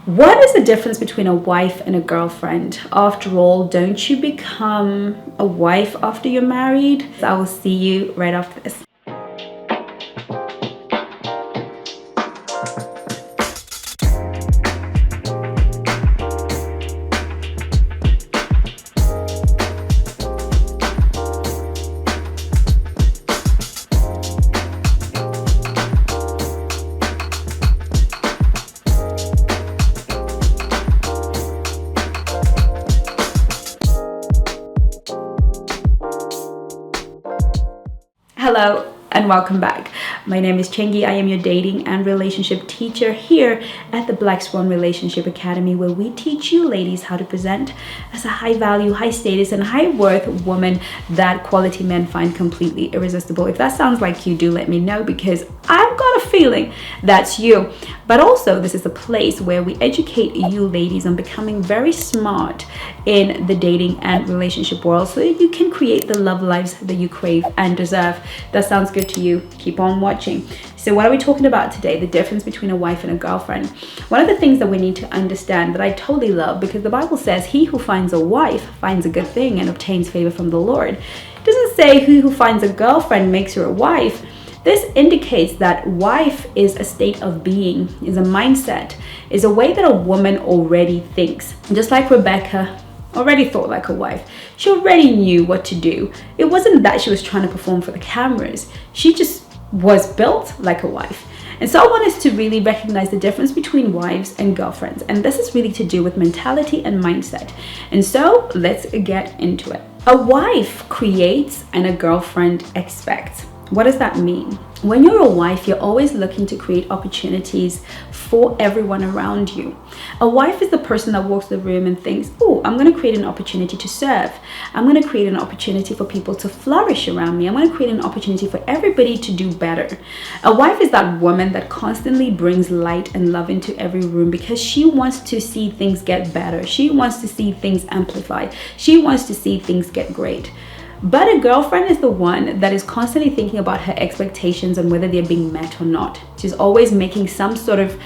What is the difference between a wife and a girlfriend? After all, don't you become a wife after you're married? I will see you right after this. Hello and welcome back. My name is Chengi. I am your dating and relationship teacher here at the Black Swan Relationship Academy, where we teach you ladies how to present as a high value, high status, and high worth woman that quality men find completely irresistible. If that sounds like you, do let me know, because I've got a feeling that's you. But also, this is a place where we educate you ladies on becoming very smart in the dating and relationship world so that you can create the love lives that you crave and deserve. That sounds good to you? Keep on watching. So what are we talking about today? The difference between a wife and a girlfriend. One of the things that we need to understand, that I totally love, because the Bible says he who finds a wife finds a good thing and obtains favor from the Lord. It doesn't say he who finds a girlfriend makes her a wife. This indicates that wife is a state of being, is a mindset, is a way that a woman already thinks. Just like Rebecca already thought like a wife. She already knew what to do. It wasn't that she was trying to perform for the cameras. She just was built like a wife. And so I want us to really recognize the difference between wives and girlfriends. And this is really to do with mentality and mindset. And so let's get into it. A wife creates and a girlfriend expects. What does that mean? When you're a wife, you're always looking to create opportunities for everyone around you. A wife is the person that walks the room and thinks, oh, I'm going to create an opportunity to serve. I'm going to create an opportunity for people to flourish around me. I'm going to create an opportunity for everybody to do better. A wife is that woman that constantly brings light and love into every room because she wants to see things get better. She wants to see things amplify. She wants to see things get great. But a girlfriend is the one that is constantly thinking about her expectations and whether they're being met or not. She's always making some sort of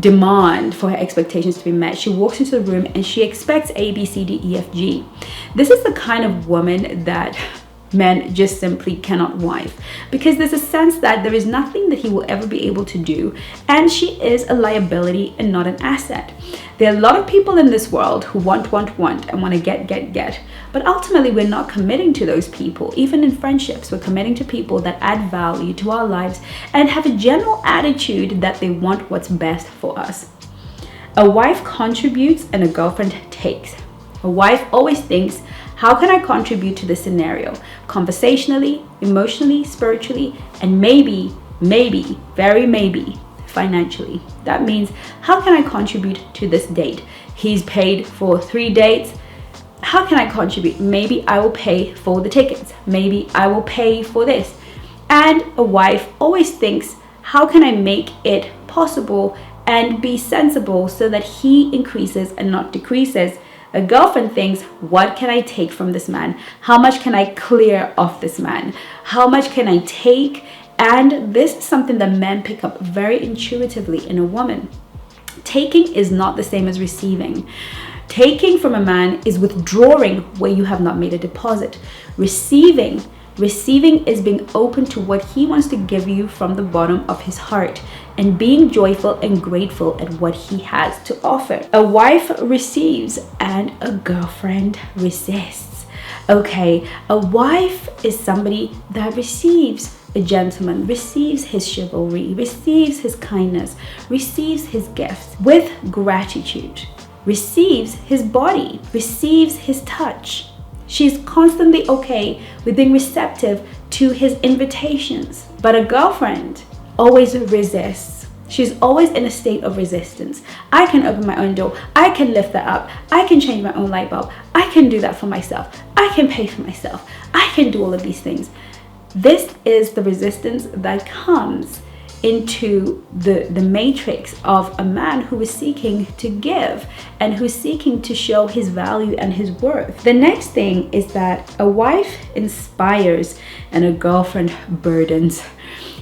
demand for her expectations to be met. She walks into the room and she expects A, B, C, D, E, F, G. This is the kind of woman that men just simply cannot wife, because there's a sense that there is nothing that he will ever be able to do, and she is a liability and not an asset. There are a lot of people in this world who want and want to get, but ultimately we're not committing to those people. Even in friendships, we're committing to people that add value to our lives and have a general attitude that they want what's best for us. A wife contributes and a girlfriend takes. A wife always thinks, how can I contribute to this scenario? Conversationally, emotionally, spiritually, and maybe, very maybe, financially. That means, how can I contribute to this date? He's paid for 3 dates. How can I contribute? Maybe I will pay for the tickets. Maybe I will pay for this. And a wife always thinks, how can I make it possible and be sensible so that he increases and not decreases? A girlfriend thinks, what can I take from this man? How much can I clear off this man? How much can I take? And this is something that men pick up very intuitively in a woman. Taking is not the same as receiving. Taking from a man is withdrawing where you have not made a deposit. Receiving is being open to what he wants to give you from the bottom of his heart and being joyful and grateful at what he has to offer. A wife receives and a girlfriend resists. Okay, a wife is somebody that receives a gentleman, receives his chivalry, receives his kindness, receives his gifts with gratitude, receives his body, receives his touch. She's constantly okay with being receptive to his invitations. But a girlfriend always resists. She's always in a state of resistance. I can open my own door. I can lift that up. I can change my own light bulb. I can do that for myself. I can pay for myself. I can do all of these things. This is the resistance that comes into the matrix of a man who is seeking to give and who's seeking to show his value and his worth. The next thing is that a wife inspires and a girlfriend burdens.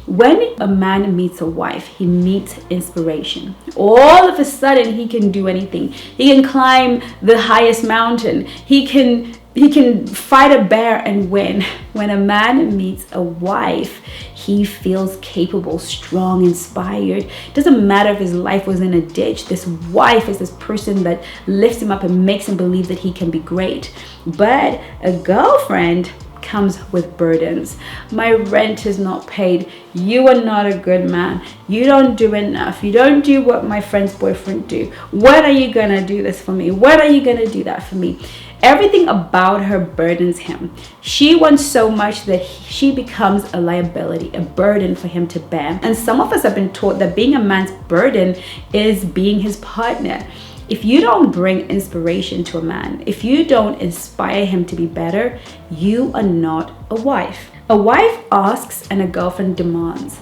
When a man meets a wife, he meets inspiration. All of a sudden, he can do anything. He can climb the highest mountain. He can fight a bear and win. When a man meets a wife, he feels capable, strong, inspired. Doesn't matter if his life was in a ditch. This wife is this person that lifts him up and makes him believe that he can be great. But a girlfriend comes with burdens. My rent is not paid. You are not a good man. You don't do enough. You don't do what my friend's boyfriend do. When are you gonna do this for me? When are you gonna do that for me? Everything about her burdens him. She wants so much that she becomes a liability, a burden for him to bear. And some of us have been taught that being a man's burden is being his partner. If you don't bring inspiration to a man, if you don't inspire him to be better, you are not a wife. A wife asks and a girlfriend demands.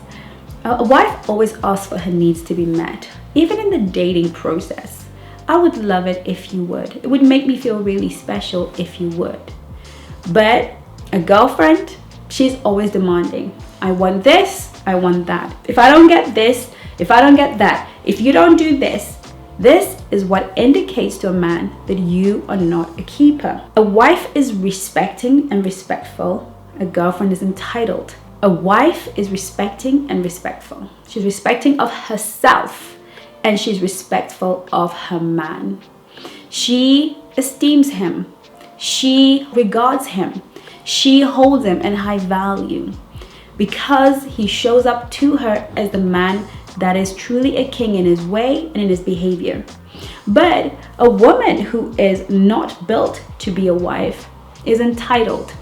A wife always asks for her needs to be met, even in the dating process. I would love it if you would. It would make me feel really special if you would. But a girlfriend, she's always demanding. I want this, I want that. If I don't get this, if I don't get that, if you don't do this, this is what indicates to a man that you are not a keeper. A wife is respecting and respectful. A girlfriend is entitled. A wife is respecting and respectful. She's respecting of herself and she's respectful of her man. She esteems him. She regards him. She holds him in high value because he shows up to her as the man that is truly a king in his way and in his behavior. But a woman who is not built to be a wife is entitled.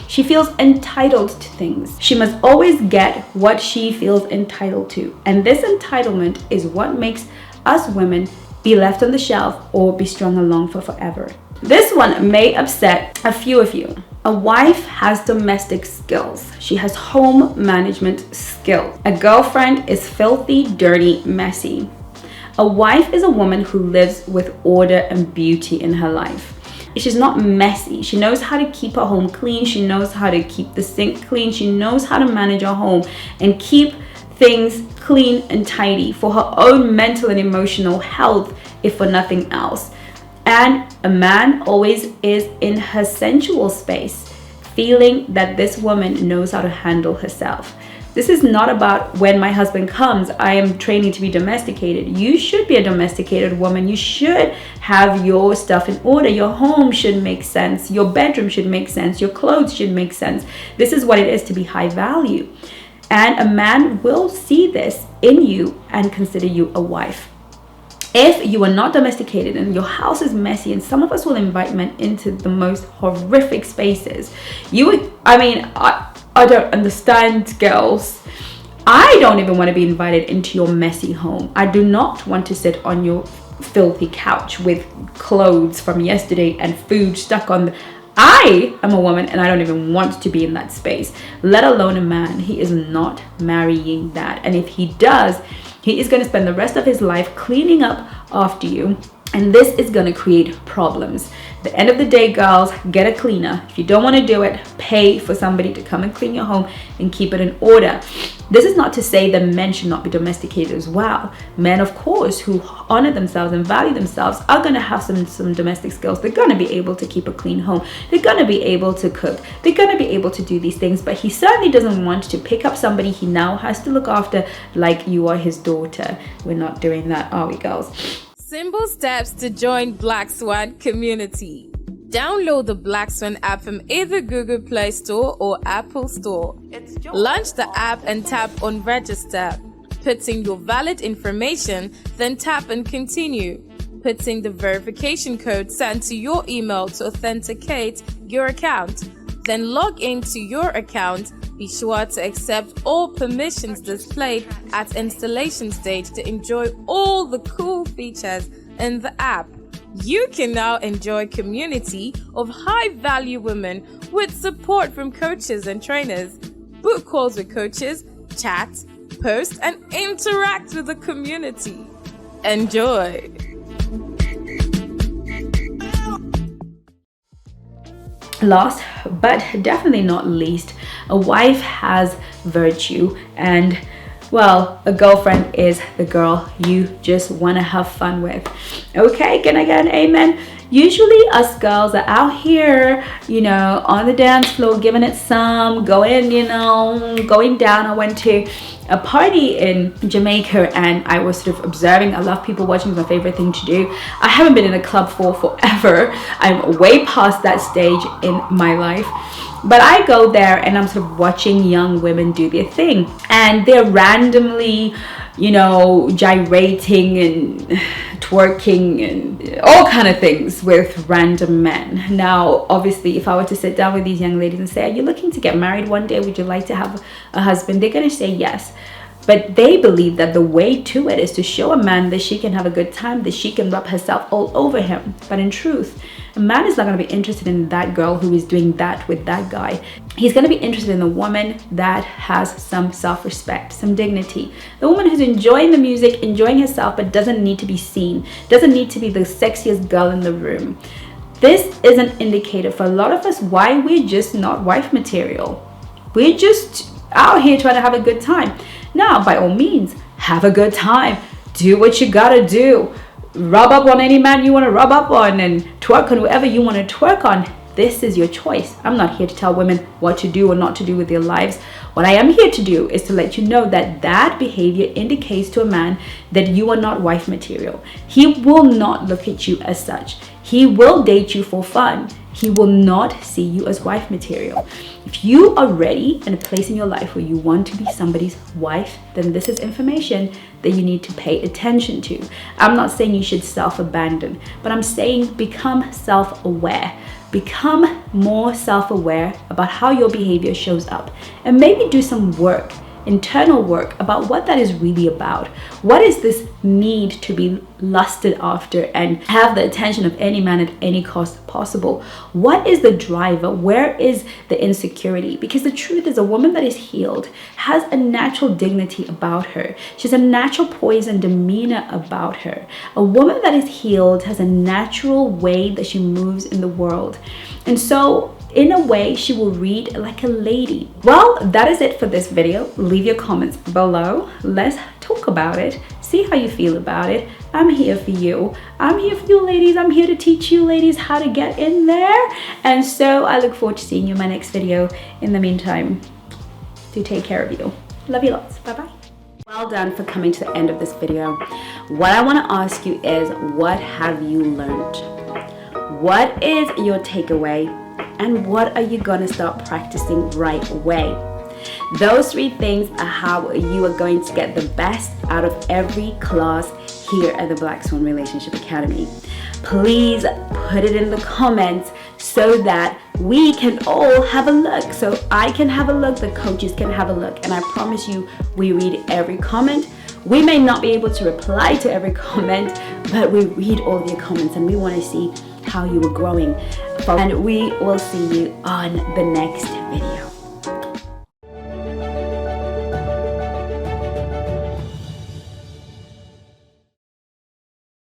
She feels entitled to things. She must always get what she feels entitled to. And this entitlement is what makes us women be left on the shelf or be strung along for forever. This one may upset a few of you. A wife has domestic skills. She has home management skills. A girlfriend is filthy, dirty, messy. A wife is a woman who lives with order and beauty in her life. She's not messy. She knows how to keep her home clean. She knows how to keep the sink clean. She knows how to manage her home and keep things clean and tidy for her own mental and emotional health, if for nothing else. And a man always is in her sensual space, feeling that this woman knows how to handle herself. This is not about when my husband comes, I am training to be domesticated. You should be a domesticated woman. You should have your stuff in order. Your home should make sense. Your bedroom should make sense. Your clothes should make sense. This is what it is to be high value. And a man will see this in you and consider you a wife. If you are not domesticated and your house is messy, and some of us will invite men into the most horrific spaces, I don't understand, girls. I don't even want to be invited into your messy home. I do not want to sit on your filthy couch with clothes from yesterday and food stuck on I am a woman and I don't even want to be in that space, let alone a man. He is not marrying that. And if he does, he is going to spend the rest of his life cleaning up after you. And this is going to create problems. At the end of the day, girls, get a cleaner. If you don't want to do it, pay for somebody to come and clean your home and keep it in order. This is not to say that men should not be domesticated as well. Men, of course, who honor themselves and value themselves are going to have some domestic skills. They're going to be able to keep a clean home. They're going to be able to cook. They're going to be able to do these things. But he certainly doesn't want to pick up somebody he now has to look after like you are his daughter. We're not doing that, are we, girls? Simple steps to join Black Swan community. Download the Black Swan app from either Google Play Store or Apple Store. Launch the app and tap on register. Put in your valid information, then tap on continue. Put in the verification code sent to your email to authenticate your account. Then log into your account. Be sure to accept all permissions displayed at installation stage to enjoy all the cool features in the app. You can now enjoy a community of high-value women with support from coaches and trainers. Book calls with coaches, chat, post, and interact with the community. Enjoy! Last but definitely not least, a wife has virtue. And well, a girlfriend is the girl you just want to have fun with. Okay, can I get an amen? Usually us girls are out here, you know, on the dance floor, giving it some, going, you know, going down. I went to a party in Jamaica and I was sort of observing. I love people watching, it's my favorite thing to do. I haven't been in a club for forever. I'm way past that stage in my life. But I go there and I'm sort of watching young women do their thing. And they're randomly, you know, gyrating and twerking and all kind of things with random men. Now, obviously, if I were to sit down with these young ladies and say, are you looking to get married one day? Would you like to have a husband? They're going to say yes. But they believe that the way to it is to show a man that she can have a good time, that she can rub herself all over him. But in truth, a man is not going to be interested in that girl who is doing that with that guy. He's going to be interested in the woman that has some self-respect, some dignity. The woman who's enjoying the music, enjoying herself, but doesn't need to be seen, doesn't need to be the sexiest girl in the room. This is an indicator for a lot of us why we're just not wife material. We're just out here trying to have a good time. Now, by all means, have a good time. Do what you gotta do. Rub up on any man you want to rub up on and twerk on whoever you want to twerk on. This is your choice. I'm not here to tell women what to do or not to do with their lives. What I am here to do is to let you know that that behavior indicates to a man that you are not wife material. He will not look at you as such. He will date you for fun. He will not see you as wife material. If you are ready in a place in your life where you want to be somebody's wife, then this is information that you need to pay attention to. I'm not saying you should self-abandon, but I'm saying become self-aware. Become more self-aware about how your behavior shows up, and maybe do some work, internal work about what that is really about. What is this need to be lusted after and have the attention of any man at any cost possible? What is the driver? Where is the insecurity? Because the truth is, a woman that is healed has a natural dignity about her. She has a natural poise and demeanor about her. A woman that is healed has a natural way that she moves in the world. And so in a way, she will read like a lady. Well, that is it for this video. Leave your comments below. Let's talk about it. See how you feel about it. I'm here for you. I'm here for you ladies. I'm here to teach you ladies how to get in there. And so I look forward to seeing you in my next video. In the meantime, do take care of you. Love you lots. Bye-bye. Well done for coming to the end of this video. What I want to ask you is, what have you learned? What is your takeaway? And what are you going to start practicing right away? Those three things are how you are going to get the best out of every class here at the Black Swan Relationship Academy. Please put it in the comments so that we can all have a look. So I can have a look, the coaches can have a look. And I promise you, we read every comment. We may not be able to reply to every comment, but we read all of your comments and we want to see how you are growing. And we will see you on the next video.